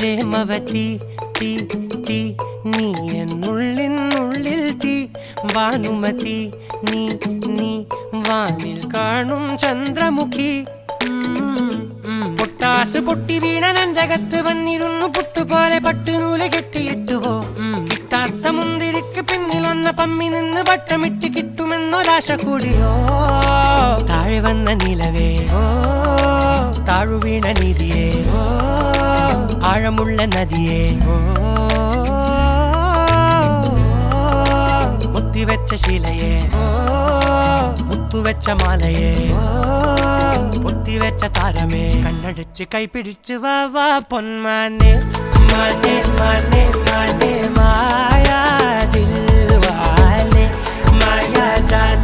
പ്രേമവതി തീ തീ നീ എന്നുള്ളിൽ തീ ഭാനുമതി നീ നീ വാനിൽ കാണും ചന്ദ്രമുഖി പൊട്ടാസ് പൊട്ടി വീണ നെഞ്ചകത്ത് വന്നിരുന്നു പുട്ടുപോലെ പട്ടുനൂല് കെട്ടിയിട്ടുവോ കിട്ടാത്ത മുന്തിരിക്ക് പിന്നിൽ വന്ന പമ്മി നിന്ന് വട്ടമിട്ട് കിട്ടുമെന്നൊരാശ കൂടിയോ താഴെ വന്ന നിലവേ താഴു വീണ നിധിയേ ആഴമുള്ള നദിയേ കൊത്തിവെച്ച ശിലയേ മുത്തുവെച്ച മാലയേ പൊത്തിവെച്ച താരമേ കണ്ണടിച്ച് കൈപിടിച്ച് വാ വാ പൊന്മാനെ മാനെ മാനെ മാനെ മായാ ദിൽവാലെ മായാ ജാല